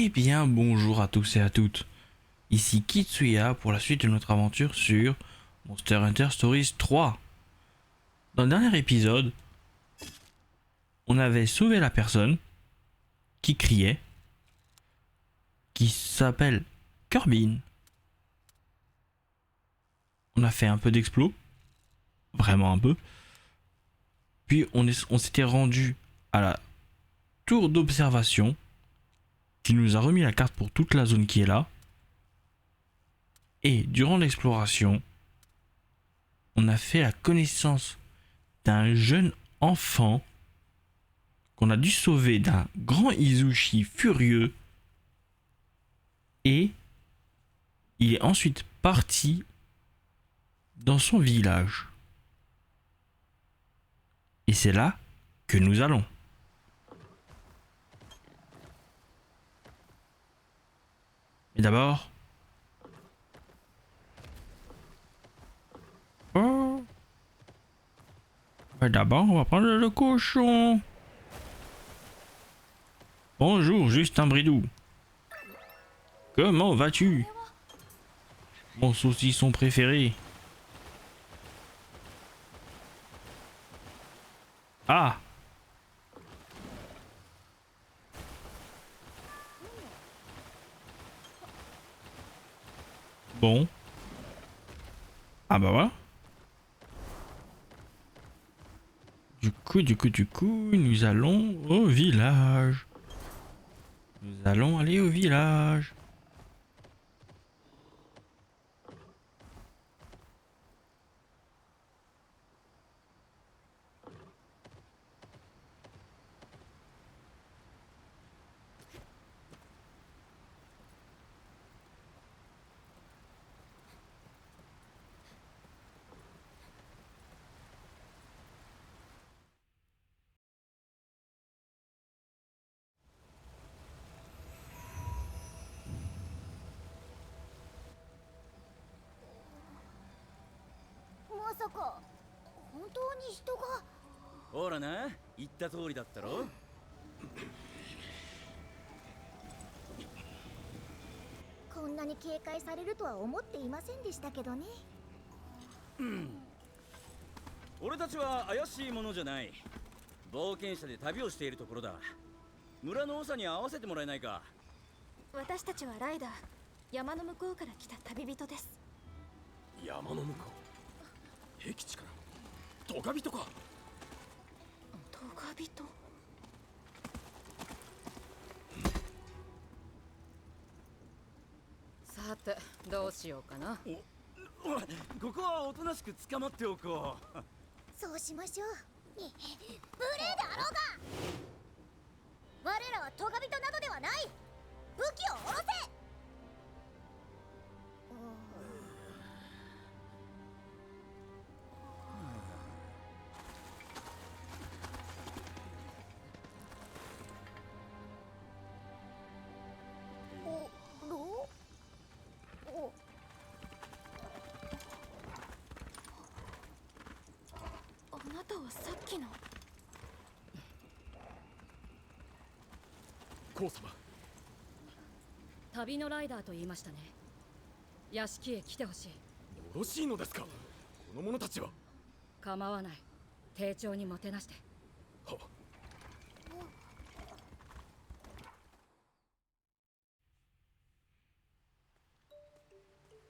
Eh bien, bonjour à tous et à toutes. Ici Kitsuya pour la suite de notre aventure sur Monster Hunter Stories 3. Dans le dernier épisode, on avait sauvé la personne qui criait, qui s'appelle Corbin. On a fait un peu d'explos, vraiment un peu. Puis on s'était rendu à la tour d'observation qui nous a remis la carte pour toute la zone qui est là. Et durant l'exploration, on a fait la connaissance d'un jeune enfant qu'on a dû sauver d'un grand Izuchi furieux, et il est ensuite parti dans son village. Et c'est là que nous allons. Mais d'abord... Oh. Mais d'abord, on va prendre le cochon. Bonjour, Justin Bridou. Comment vas-tu? Mon saucisson préféré. Ah! Bon. Ah bah voilà. Du coup, nous allons au village. Nous allons aller au village.ほらな、言った通りだったろ。こんなに警戒されるとは思っていませんでしたけどね。俺たちは怪しいものじゃない。冒険者で旅をしているところだ。村の長に会わせてもらえないか。私たちはライダー、山の向こうから来た旅人です。山の向こう、僻地からドカビとか。トガビト。さてどうしようかな。ほら、ここはおとなしく捕まっておこう。そうしましょう。無礼であろうが。我らはトガビトなどではない。武器を下ろせ。あなたはさっきの。コウ様、旅のライダーと言いましたね。屋敷へ来てほしい。よろしいのですか。この者たちは。構わない。丁重にもてなして。は。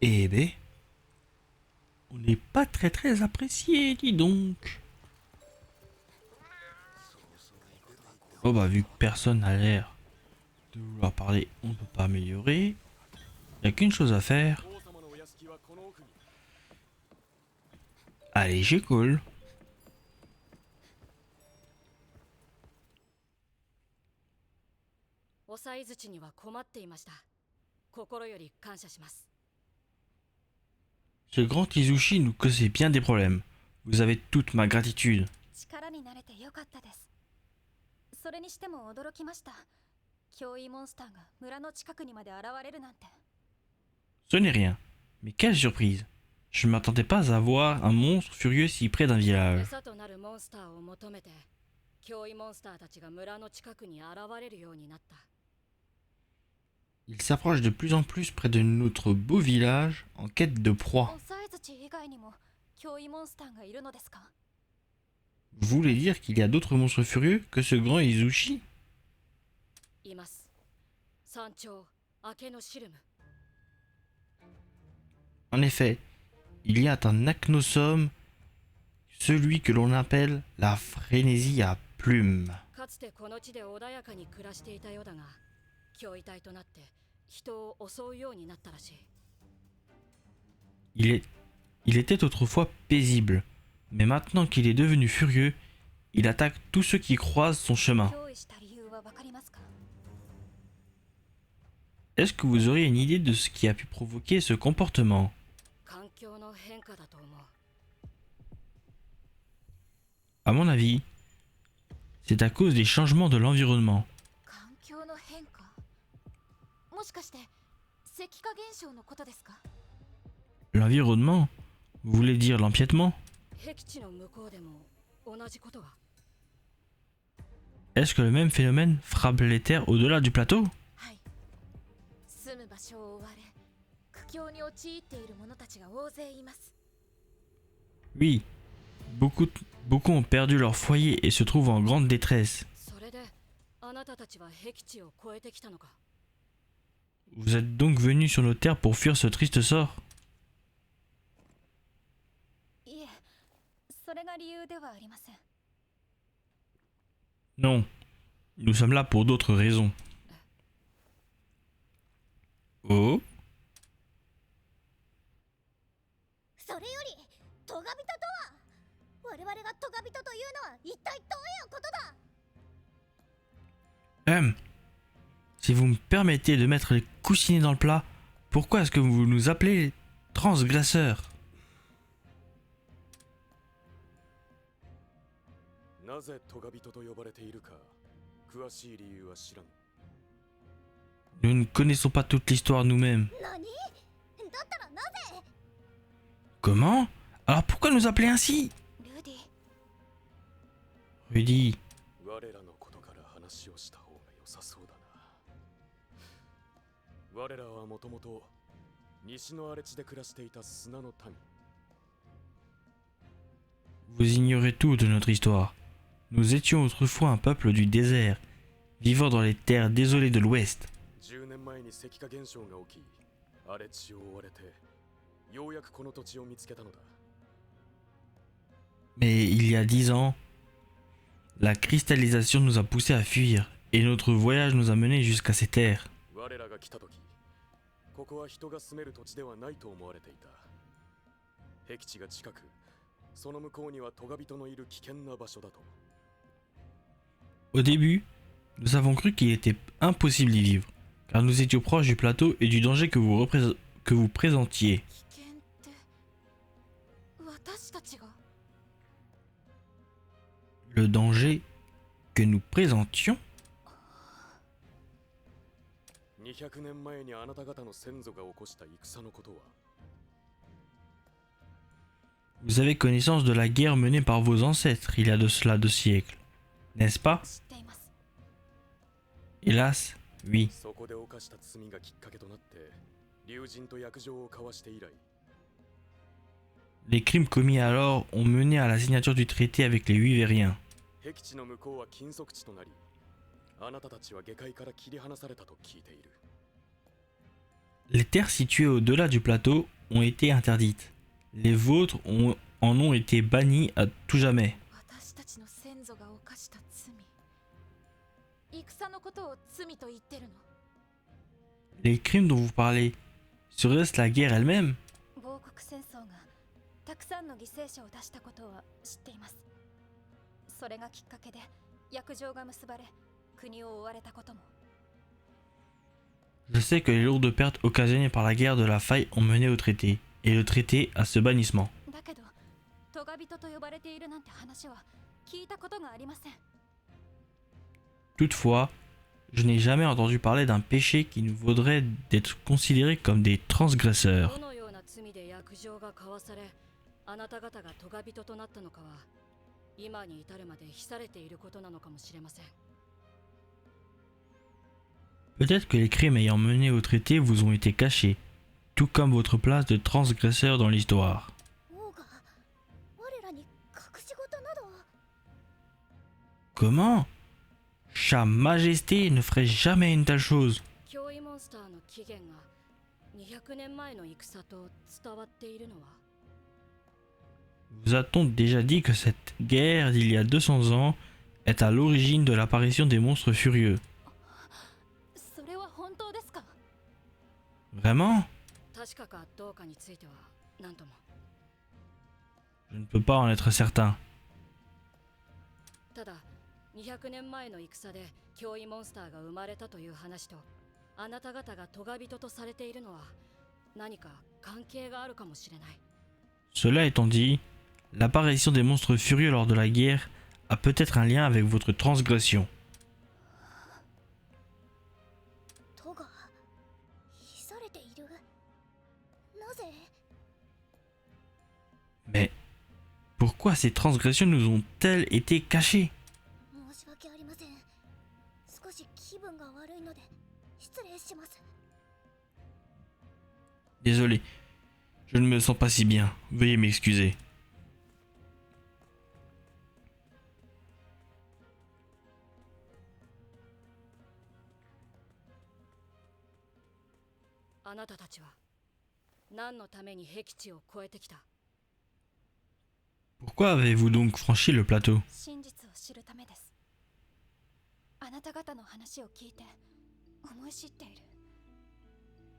Eh ben, on n'est pas très apprécié, dis donc. Oh bah vu que personne n'a l'air de vouloir parler, on ne peut pas améliorer. Il n'y a qu'une chose à faire. コウ様のお屋敷はこの奥に。 Allez, j'écoule. お歳槌には困っていました。心より感謝します。Ce grand Izuchi nous causait bien des problèmes. Vous avez toute ma gratitude. 力になれてよかったです。それにしても驚きました。脅威モンスターが村の近くにまで現れるなんて。Ce n'est rien. Mais quelle surprise. Je ne m'attendais pas à voir un monstre furieux si près d'un village. 餌となるモンスターを求めて、脅威モンスターたちが村の近くに現れるようになった。Il s'approche de plus en plus près de notre beau village en quête de proie. 抑え槌以外にも脅威モンスターがいるのですか？ Vous voulez dire qu'il y a d'autres monstres furieux que ce grand Izuchi? います。山頂明けのシルム。 En effet, il y a un acnosome, celui que l'on appelle la frénésie à plumes. かつてこの地で穏やかに暮らしていたようだが、脅威体となって人を襲うようになったらしい。 Il était autrefois paisible, mais maintenant qu'il est devenu furieux, il attaque tous ceux qui croisent son chemin. 憑依した理由はわかりますか？ Est-ce que vous auriez une idée de ce qui a pu provoquer ce comportement? 環境の変化だと思う。 À mon avis, c'est à cause des changements de l'environnement. 環境の変化。もしかして石化現象のことですか？ L'environnement? Vous voulez dire l'empiètement? 僻地の向こうでも同じことは。 Est-ce que le même phénomène frappe les terres au-delà du plateau? はい。住む場所を追われ、苦境に陥っている者たちが大勢います。 Oui, beaucoup ont perdu leur foyer et se trouvent en grande détresse. それであなたたちは僻地を越えてきたのか。 Vous êtes donc venus sur nos terres pour fuir ce triste sort? いえ、それが理由ではありません。 Non, nous sommes là pour d'autres raisons. Oh? それよりトガビトとは我々がトガビトというのは一体どういうことだ？ Si vous me permettez de mettre les coussinets dans le plat, pourquoi est-ce que vous nous appelez transgresseurs? なぜトガビトと呼ばれているか詳しい理由は知らん。 Nous ne connaissons pas toute l'histoire nous-mêmes. 何？だったらなぜ？ Comment? Alors pourquoi nous appeler ainsi? ルディ、 Rudy, 我らのことから話をした方が良さそうだな。我らはもともと西の荒れ地で暮らしていた砂の民。 vous ignorez tout de notre histoire. Nous étions autrefois un peuple du désert, vivant dans les terres désolées de l'Ouest. 10年前に石化現象が起き、荒れ地を追われて、ようやくこの土地を見つけたのだ。 Mais il y a 10 ans, la cristallisation nous a poussés à fuir, et notre voyage nous a menés jusqu'à ces terres. 我らが来た時、ここは人が住める土地ではないと思われていた。僻地が近く、その向こうにはトガビトのいる危険な場所だと。 Au début, nous avons cru qu'il était impossible d'y vivre, car nous étions proches du plateau et du danger que vous présentiez. 危険って私たちが？ Le danger que nous présentions? 200年前にあなた方の先祖が起こした戦のことは？ Vous avez connaissance de la guerre menée par vos ancêtres il y a de cela 2 siècles, n'est-ce pas? 知っています。 Hélas, oui. そこで犯した罪がきっかけとなって、竜神と約定を交わして以来、 Les crimes commis alors ont mené à la signature du traité avec les Wyvériens. 僻地の向こうは禁足地となり、あなたたちは下界から切り離されたと聞いている。 Les terres situées au-delà du plateau ont été interdites. Les vôtres en ont été bannis à tout jamais. 私たちの先祖が犯した罪。戦のことを罪と言ってるの？ Les crimes dont vous parlez, serait-ce la guerre elle-même? 亡国戦争がたくさんの犠牲者を出したことは知っています。それがきっかけで約定が結ばれ、国を追われたことも。 Je sais que les lourdes pertes occasionnées par la guerre de la faille ont mené au traité, et le traité à ce bannissement. だけど、トガビトと呼ばれているなんて話は聞いたことがありません。 Toutefois, je n'ai jamais entendu parler d'un péché qui nous vaudrait d'être considérés comme des transgresseurs. どのような罪で約定が交わされ、あなた方がトガビトとなったのかは、今に至るまで秘されていることなのかもしれません。Peut-être que les crimes ayant mené au traité vous ont été cachés, tout comme votre place de transgresseur dans l'histoire. 王が我らに隠し事など。 Comment? Sa Majesté ne ferait jamais une telle chose. 脅威モンスターの起源が200年前の戦と伝わっているのは Vous a-t-on déjà dit que cette guerre d'il y a 200 ans est à l'origine de l'apparition des monstres furieux? それは本当ですか？ Vraiment? 確かかどうかについては何とも。 Je ne peux pas en être certain. ただ200年前の戦で脅威モンスターが生まれたという話とあなた方がトガ人とされているのは何か関係があるかもしれない。 Cela étant dit, l'apparition des monstres furieux lors de la guerre a peut-être un lien avec votre transgression. トが秘されている。なぜ？ Mais pourquoi ces transgressions nous ont-elles été cachées? 申し訳ありません。少し気分が悪いので失礼します。 Désolé, je ne me sens pas si bien. Veuillez m'excuser. あなたたちは何のために僻地を越えてきた？ Pourquoi avez-vous donc franchi le plateau? 真実を知るためです。あなた方の話を聞いて思い知っている。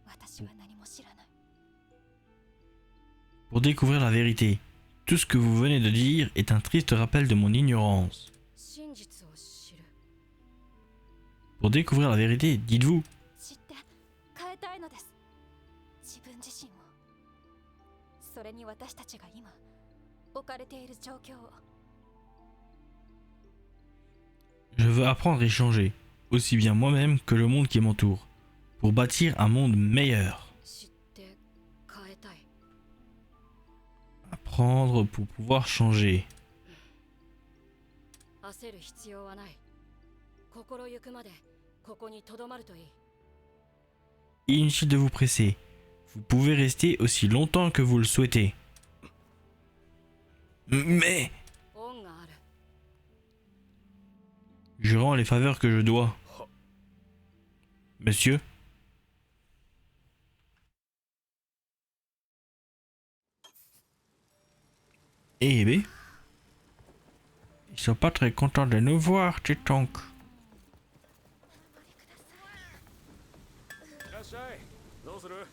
私は何も知らない。 Pour découvrir la vérité. Tout ce que vous venez de dire est un triste rappel de mon ignorance. 真実を知る。 Pour découvrir la vérité, dites-vous. 知って変えたいのです。自分自身を。それに私たちが今置かれている状況を。 Je veux apprendre et changer, aussi bien moi-même que le monde qui m'entoure, pour bâtir un monde meilleur. 知って変えたい。 Apprendre pour pouvoir changer. 焦る必要はない。心ゆくまでここに留まるといい。 Inutile de vous presser. Vous pouvez rester aussi longtemps que vous le souhaitez. Mais 恩がある。 je rends les faveurs que je dois. Monsieur? Eh ben, ils sont pas très contents de nous voir, Titonk. いらっしゃい。どうする？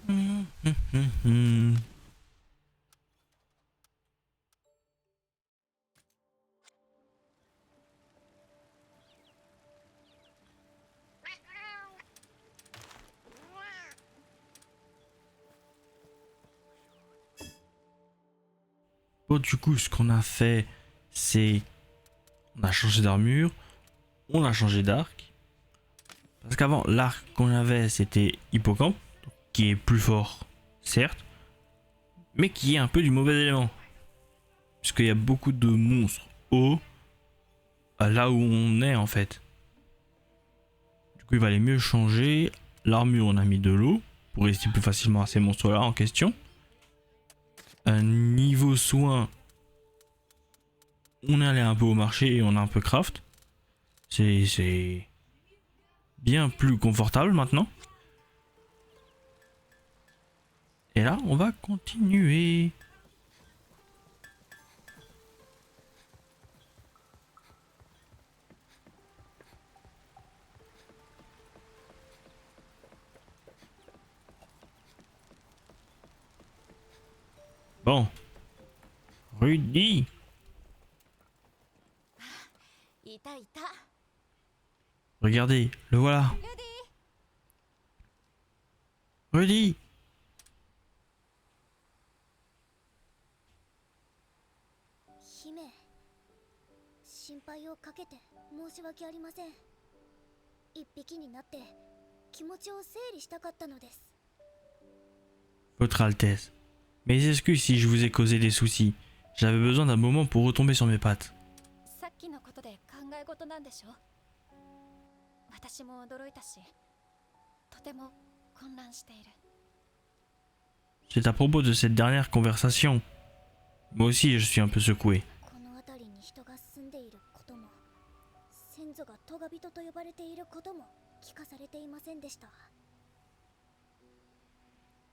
Hmm. Bon, du coup, ce qu'on a fait, c'est... On a changé d'armure, on a changé d'arc. Parce qu'avant, l'arc qu'on avait, c'était Hippocampe, qui est plus fort, certes, mais qui est un peu du mauvais élément. Puisqu'il y a beaucoup de monstres hauts, là où on est en fait. Du coup, il valait mieux changer. L'armure, on a mis de l'eau, pour résister plus facilement à ces monstres-là en question. Un niveau soin, on est allé un peu au marché et on a un peu craft. C'est bien plus confortable maintenant. Et là, on va continuer. Bon. Rudy. いたいた。 Regardez, le voilà. ルディ。 Rudy. 姫、心配をかけて申し訳ありません。一匹になって気持ちを整理したかったのです。 Votre Altesse. Mes excuses si je vous ai causé des soucis. J'avais besoin d'un moment pour retomber sur mes pattes. さっきのことで考え事なんでしょ？私も驚いたし、とても混乱している。 C'est à propos de cette dernière conversation. Moi aussi, je suis un peu secoué. この辺りに人が住んでいることも、先祖がトガ人と呼ばれていることも聞かされていませんでした。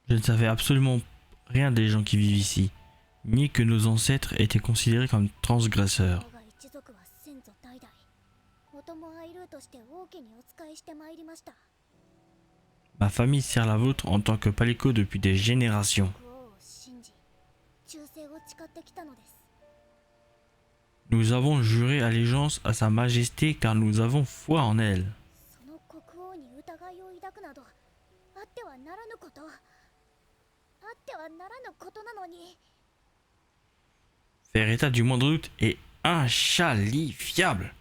Je ne savais absolument rien des gens qui vivent ici, ni que nos ancêtres étaient considérés comme transgresseurs. 我が一族は先祖代々、オトモアイルーとして王家にお仕えしてまいりました。 Ma famille sert la vôtre en tant que palico depuis des générations. 国王を信じ、忠誠を誓ってきたのです。 Nous avons juré allégeance à sa majesté car nous avons foi en elle. その国王に疑いを抱くなど、あってはならぬこと。あってはならぬことなのに。 Faire état du moindre doute est inchalifiable,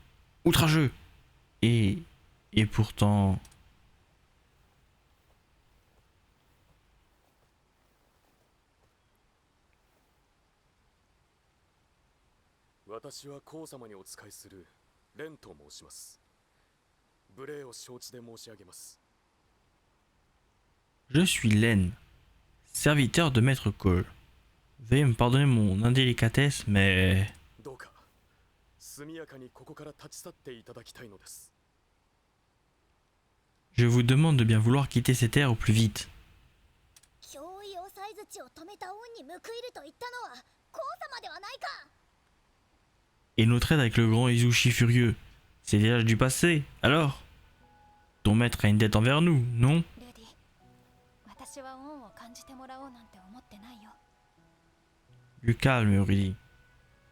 outrageux. Et pourtant... 私は皇様にお仕えするレンと申します。無礼を承知で申し上げます。 Je suis Len, serviteur de Maître Cole. Veuillez me pardonner mon indélicatesse, mais... どうか速やかにここから立ち去っていただきたいのです。 Je vous demande de bien vouloir quitter ces terres au plus vite. 脅威要塞槌を止めた恩に報いると言ったのは皇様ではないか。 Et notre aide avec le grand Izuchi furieux, c'est déjà du passé, alors? Ton maître a une dette envers nous, non? レディ、私は恩を感じてもらおうなんて思ってないよ。 Du calme, Rudy.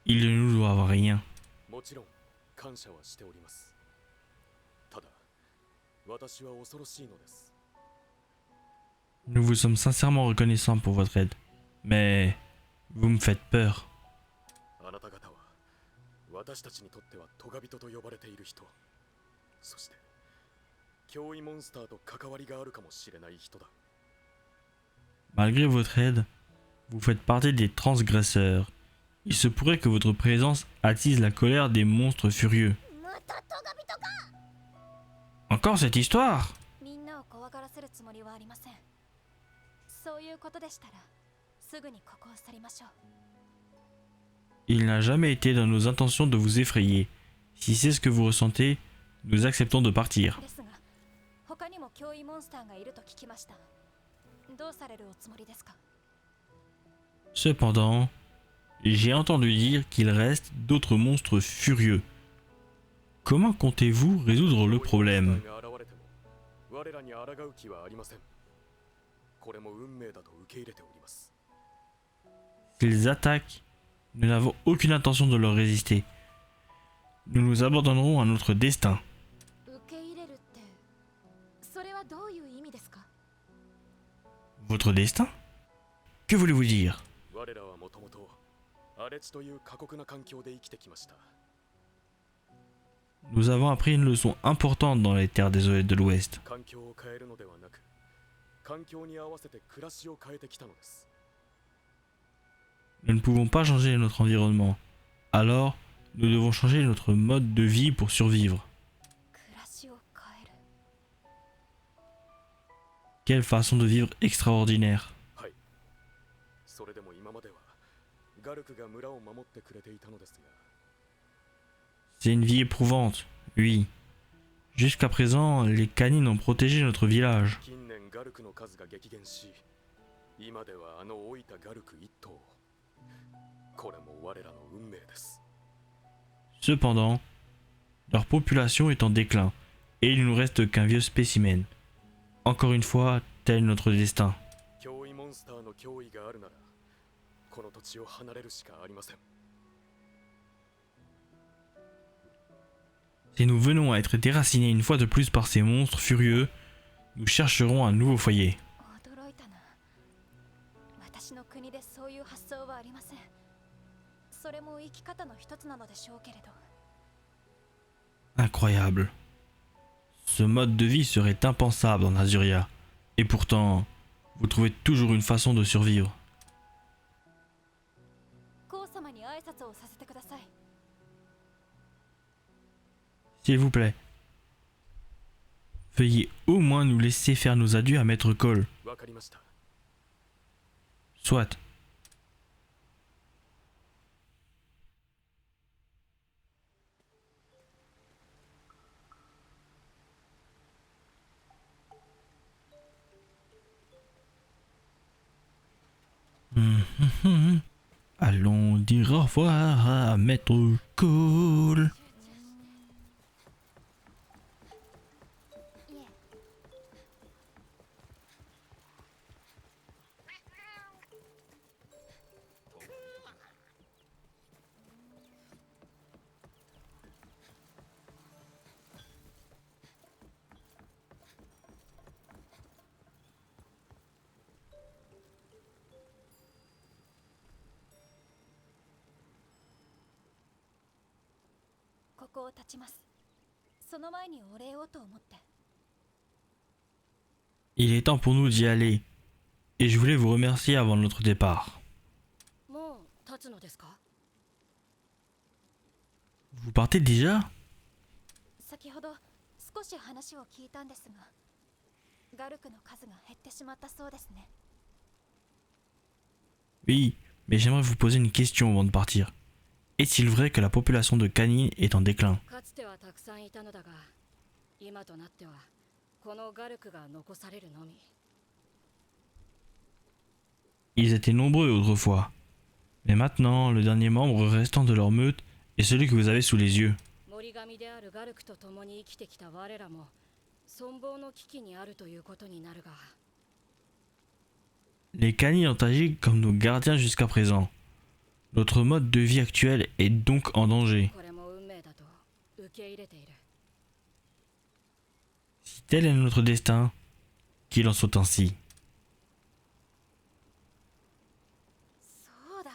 Il ne nous doit rien. もちろん感謝はしております。ただ私は恐ろしいのです。 Nous vous sommes sincèrement reconnaissants pour votre aide. Mais... vous me faites peur. あなた方は私たちにとってはトガ人と呼ばれている人、そして脅威モンスターと関わりがあるかもしれない人だ。 Malgré votre aide, vous faites partie des transgresseurs. Il se pourrait que votre présence attise la colère des monstres furieux. またトガ人か。 Encore cette histoire? みんなを怖がらせるつもりはありません。そういうことでしたら、すぐにここを去りましょう。 Il n'a jamais été dans nos intentions de vous effrayer. Si c'est ce que vous ressentez, nous acceptons de partir. ですが、他にも脅威モンスターがいると聞きました。どうされるおつもりですか？ Cependant, j'ai entendu dire qu'il reste d'autres monstres furieux. Comment comptez-vous résoudre le problème? が現れても我らに抗う気はありません。これも運命だと受け入れております。 S'ils attaquent, nous n'avons aucune intention de leur résister. Nous nous abandonnerons à notre destin. 受け入れるって、それはどういう意味ですか？ Votre destin? Que voulez-vous dire? 我らはもともと荒地という過酷な環境で生きてきました。 Nous avons appris une leçon importante dans les terres désolées de l'Ouest. 環境を変えるのではなく、環境に合わせて暮らしを変えてきたのです。 Nous ne pouvons pas changer notre environnement. Alors, nous devons changer notre mode de vie pour survivre. 暮らしを変える。 Quelle façon de vivre extraordinaire. はい。それでも今まではガルクが村を守ってくれていたのですが、 C'est une vie éprouvante, oui. Jusqu'à présent, les canines ont protégé notre village. 近年ガルクの数が激減し、今ではあの老いたガルク一頭。これも我らの運命です。 Cependant, leur population est en déclin, et il ne nous reste qu'un vieux spécimen. Encore une fois, tel est notre destin. 脅威モンスターの脅威があるなら、この土地を離れるしかありません。 Si nous venons à être déracinés une fois de plus par ces monstres furieux, nous chercherons un nouveau foyer. 驚いたな。私の国でそういう発想はありません。それも生き方の一つなのでしょうけれど。 Incroyable. Ce mode de vie serait impensable en Azuria. Et pourtant, vous trouvez toujours une façon de survivre. 皇様に拶をさせてください。 S'il vous plaît. Veuillez au moins nous laisser faire nos adieux à Maître Cole. わかりました。 Soit. Allons dire au revoir à Maître Cole. いえ、ここを立ちます。その前にお礼をと思って。 Il est temps pour nous d'y aller. Et je voulais vous remercier avant notre départ. もう立つのですか？ Vous partez déjà? 先ほど少し話を聞いたんですが、ガルクの数が減ってしまったそうですね。 Oui, mais j'aimerais vous poser une question avant de partir. Est-il vrai que la population de canines est en déclin? かつてはたくさんいたのだが、今となってはこのガルクが残されるのみ。 Ils étaient nombreux autrefois. Mais maintenant, le dernier membre restant de leur meute est celui que vous avez sous les yeux. 森神であるガルクと共に生きてきた我らも存亡の危機にあるということになるが、 Les canines ont agi comme nos gardiens jusqu'à présent. Notre mode de vie actuel est donc en danger. これも運命だと受け入れている。 Si tel est notre destin, qu'il en soit ainsi. そうだ、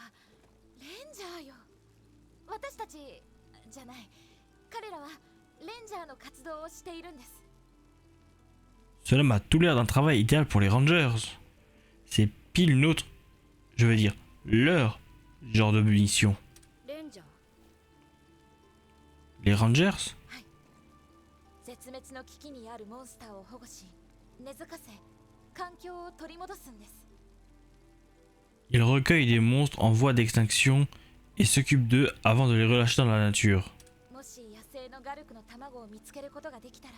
レンジャーよ。私たちじゃない、彼らはレンジャーの活動をしているんです。 Cela m'a tout l'air d'un travail idéal pour les Rangers. C'est pile notre, je veux dire, leur genre de mission. レンジャー？ Les Rangers? 絶滅の危機にあるモンスターを保護し、根付かせ、環境を取り戻すんです。 Ils recueillent des monstres en voie d'extinction et s'occupent d'eux avant de les relâcher dans la nature. もし野生のガルクの卵を見つけることができたら、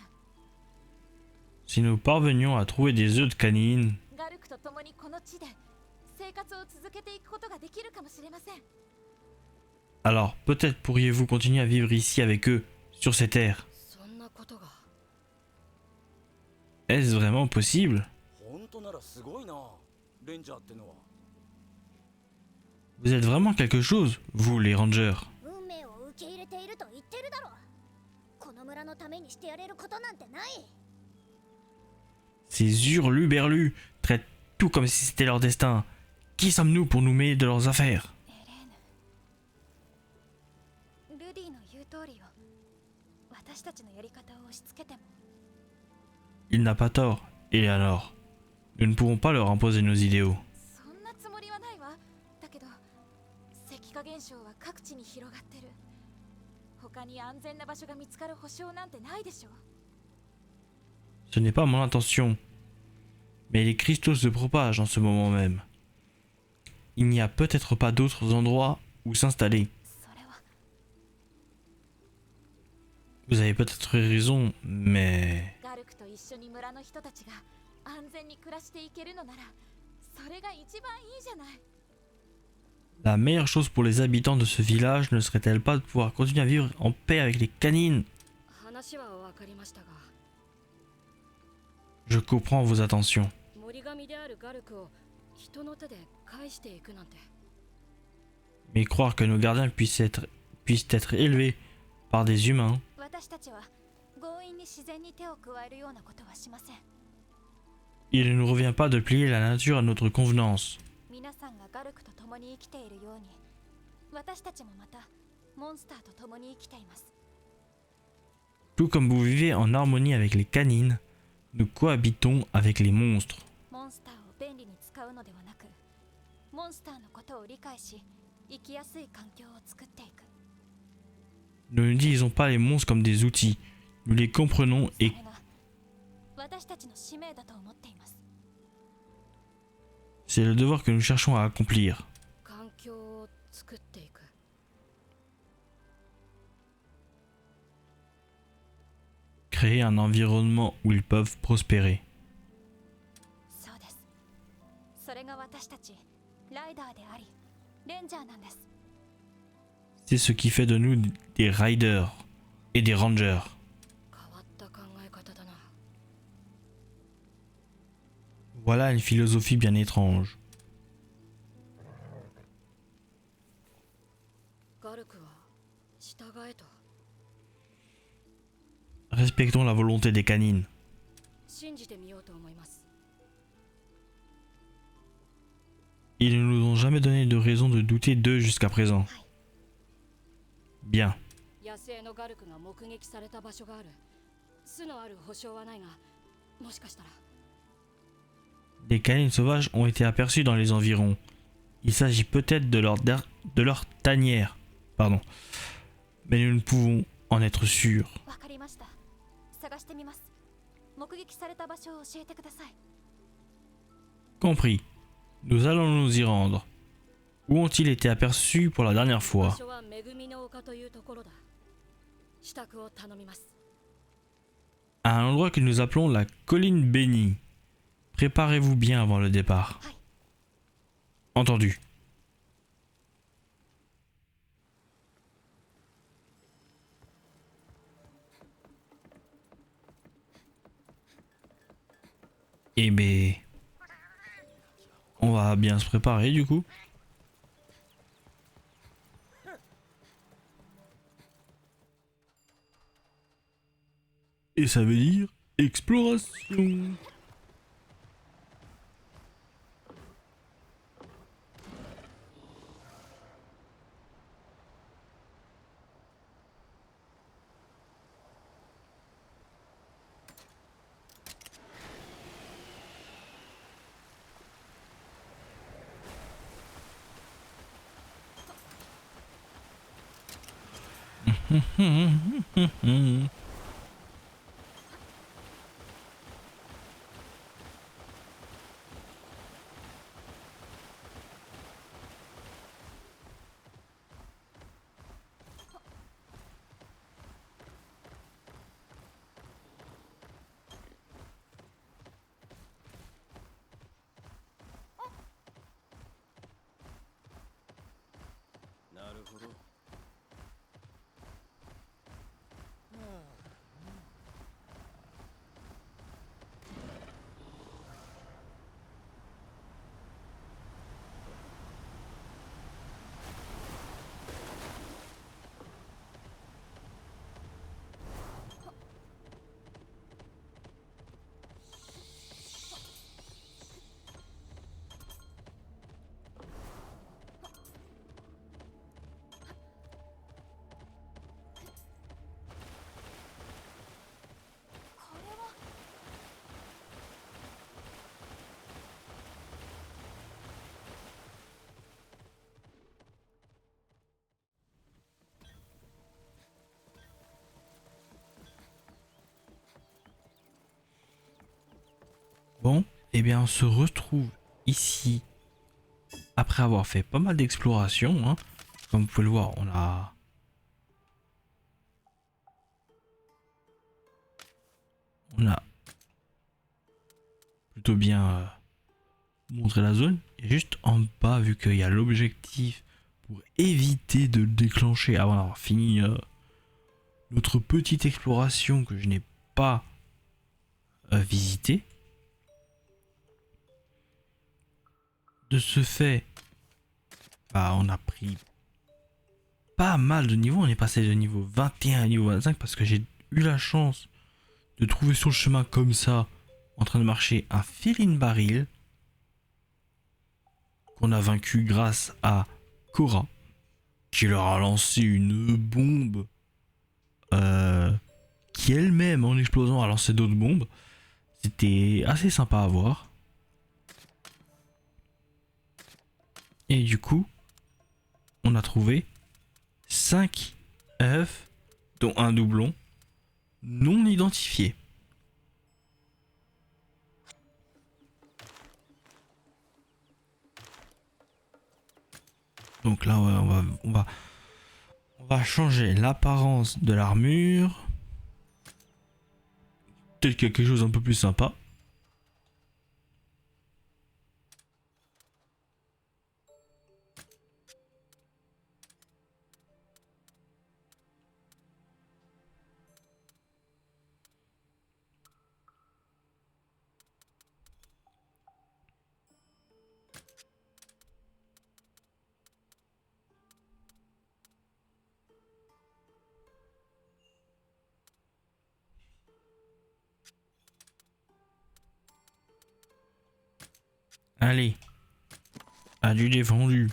Si nous parvenions à trouver des œufs de canines, ガルクと共にこの地で生活を続けていくことができるかもしれません。 alors peut-être pourriez-vous continuer à vivre ici avec eux, sur ces terres. そんなことが。 Est-ce vraiment possible? 本当ならすごいな、レンジャーってのは。 Vous êtes vraiment quelque chose, vous les Rangers. 運命を受け入れていると言ってるだろう。この村のためにしてやれることなんてない。 Ces hurluberlus traitent tout comme si c'était leur destin. Qui sommes-nous pour nous mêler de leurs affaires? エレーヌ、ルディの言う通りよ。私たちのやり方を押し付けても。 Il n'a pas tort, Eleanor. Nous ne pouvons pas leur imposer nos idéaux. そんなつもりはないわ。だけど、石化現象は各地に広がってる。他に安全な場所が見つかる保証なんてないでしょ。 Ce n'est pas mon intention. Mais les cristaux se propagent en ce moment même. Il n'y a peut-être pas d'autres endroits où s'installer. それは Vous avez peut-être raison, mais... ガルクと一緒に村の人たちが安全に暮らしていけるのなら、それが一番いいじゃない。 La meilleure chose pour les habitants de ce village ne serait-elle pas de pouvoir continuer à vivre en paix avec les canines? 話は分かりましたが、 Je comprends vos attentions. 森神であるガルクを人の手で返していくなんて。 Mais croire que nos gardiens puissent être élevés par des humains, 私たちは強引に自然に手を加えるようなことはしません。 il ne nous revient pas de plier la nature à notre convenance. 皆さんがガルクと共に生きているように、私たちもまたモンスターと共に生きています。 Tout comme vous vivez en harmonie avec les canines, nous cohabitons avec les monstres. モンスターを便利に使うのではなく、モンスターのことを理解し、生きやすい環境を作っていく。 Nous n'utilisons pas les monstres comme des outils. Nous les comprenons そ et れが私たちの使命だと思っています。 c'est le devoir que nous cherchons à accomplir. 環境を作っていく。 Créer un environnement où ils peuvent prospérer. そうです。それが私たちライダーでありレンジャーなんです。 C'est ce qui fait de nous des riders et des rangers. 変わった考え方だな。 Voilà une philosophie bien étrange. ガルクは従えと。 Respectons la volonté des canines. 信じてみようと思います。 Ils ne nous ont jamais donné de raison de douter d'eux jusqu'à présent. Bien. 野生のガルクが目撃された場所がある。巣のある保証はないが、もしかしたら。 Des canines sauvages ont été aperçus dans les environs. Il s'agit peut-être de leur tanière. Pardon. Mais nous ne pouvons en être sûrs. わかりました。探してみます。目撃された場所を教えてください。 Compris. Nous allons nous y rendre. Où ont-ils été aperçus pour la dernière 場 fois? 所は恵みの丘というところだ。支度を頼みます。 À un endroit que nous appelons la colline bénie. Préparez-vous bien avant le départ. Oui. Entendu. Eh ben, on va bien se préparer du coup. Et ça veut dire exploration. Bon, eh bien on se retrouve ici après avoir fait pas mal d'exploration. Hein. Comme vous pouvez le voir, on a plutôt bien montré la zone. Et juste en bas, vu qu'il y a l'objectif pour éviter de déclencher avant d'avoir fini notre petite exploration que je n'ai pas visitée. De ce fait, bah, on a pris pas mal de niveaux. On est passé de niveau 21 à niveau 25 parce que j'ai eu la chance de trouver sur le chemin comme ça, en train de marcher, un Feline Baril qu'on a vaincu grâce à Cora, qui leur a lancé une bombe qui elle-même, en explosant, a lancé d'autres bombes. C'était assez sympa à voir. Et du coup, on a trouvé 5 œufs, dont un doublon, non identifié. Donc là, on va changer l'apparence de l'armure. Peut-être qu'il y a quelque chose un peu plus sympa. Allez, a du défendu.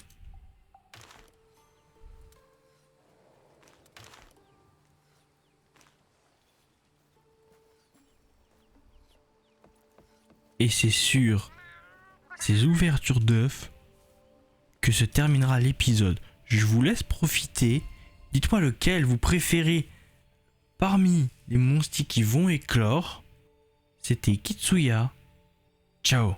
Et c'est sur ces ouvertures d'œufs que se terminera l'épisode. Je vous laisse profiter. Dites-moi lequel vous préférez parmi les monstres qui vont éclore. C'était Kitsuya. Ciao.